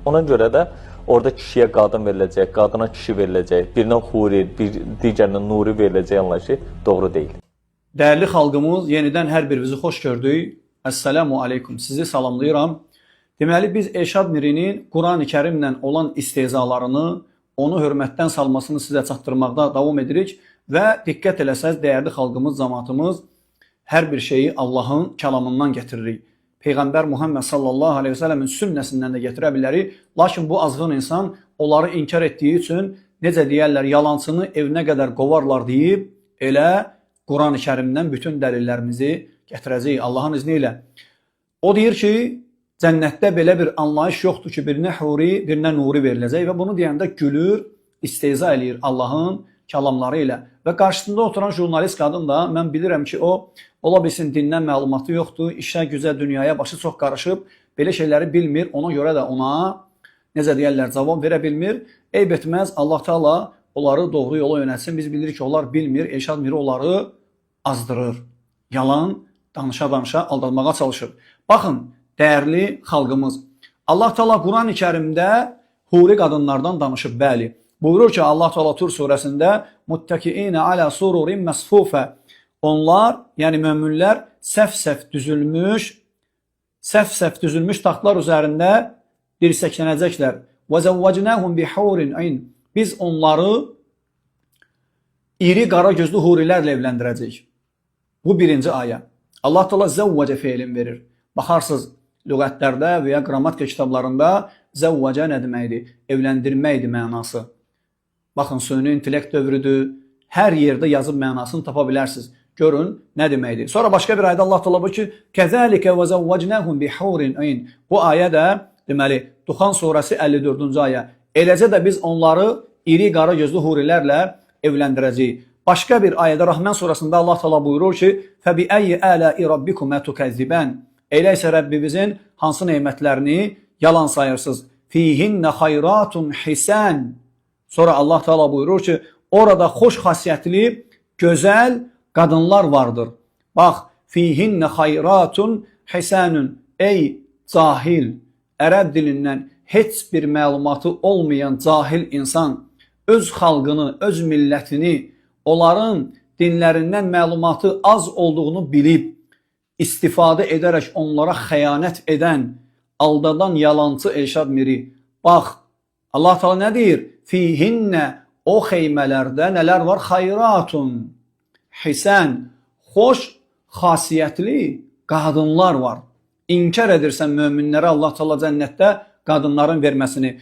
Ona görə də orada kişiyə qadın veriləcək, qadına kişi veriləcək, birinə huri, digərinə nuri veriləcək anlayışı doğru deyil. Değerli xalqımız, yenidən hər birinizi xoş gördük. Əssəlamu aleykum, sizi salamlayıram. Deməli, biz Elşad Mirinin Quran-ı Kərimlə olan istehzalarını, onu hörmətdən salmasını sizə çatdırmaqda davam edirik və diqqət eləsəz, dəyərli xalqımız, cəmaatımız, hər bir şeyi Allahın kəlamından getiririk. Peyğəmbər Muhammed sallallahu aleyhi ve sellemin sünnəsindən də getirə bilərik. Lakin bu azğın insan onları inkar etdiyi üçün, necə deyərlər, yalancını evinə qədər qovarlar deyib, elə Quran-ı Kərimdən bütün dəlillərimizi gətirəcəyik Allahın izni ilə. O deyir ki, cənnətdə belə bir anlayış yoxdur ki, birinə huri, birinə nuri veriləcək və bunu deyəndə gülür, istehza eləyir Allahın kəlamları ilə. Və qarşısında oturan jurnalist qadın da, mən bilirəm ki, o, ola bilsin dindən məlumatı yoxdur, işə, güzə, dünyaya başı çox qarışıb, belə şeyləri bilmir, ona görə də ona, necə deyərlər, cavab verə bilmir. Eyb etməz, Allah Teala onları doğru yola yönətsin. Biz bilirik ki, onlar bilmir, Elşad Miri onları azdırır. Yalan danışa-danışa aldatmağa çalışır. Baxın, dəyərli xalqımız, Allah Teala Quran-ı Kərimdə huri qadınlardan danışıb, bəli. Buyurur ki, Allah Teala Tur surəsində muttakiinə alə sururin məsfufə. Onlar, yəni möminlər səf-səf düzülmüş taxtlar üzərində dirsəklənəcəklər. Və zəvvəcnəhum bihurin ayn. Biz onları iri qara gözlü hurilərlə evləndirəcəyik. Bu birinci ayə. Allah Teala zəvvəcə feilin verir. Baxarsınız, lüğətlərdə və ya qrammatika kitablarında zəvvəcə nə deməkdir? Evləndirməkdir mənası. Baxın, süni intellekt dövrüdür. Hər yerdə yazıb mənasını tapa bilərsiniz. Görün, nə deməkdir? Sonra başqa bir ayədə Allah Teala buyurur ki, kəzəlikə və zəvvəcnəhum bihurin ayn. Bu ayə də, deməli, Duxan surəsi 54-cü ayə. Eləcə də biz onları iri qara gözlü hurilərlə evləndirəcəyik. Başqa bir ayədə Rəhmən surəsində Allah Teala buyurur ki, "Fəbiəyyi ələi rabbikumə tukəzzibən." Elə isə Rəbbimizin hansı nemətlərini yalan sayırsınız? Fihinnə xayratun hisən. Sonra Allah Teala buyurur ki, orada xoş xasiyyətli, gözəl qadınlar vardır. Bax, fihinnə xayratun hisanun. Ey cahil, ərəb dilindən heç bir məlumatı olmayan cahil insan, öz xalqını, öz millətini, onların dinlərindən məlumatı az olduğunu bilib, istifadə edərək onlara xəyanət edən, aldadan yalancı Elşad Miri. Bax, Allah Teala nə deyir? Fihinnə, o xeymələrdə nələr var? Xayratun, hisən, xoş, xasiyyətli qadınlar var. İnkar edirsən möminlərə Allah Teala cənnətdə qadınların verməsini.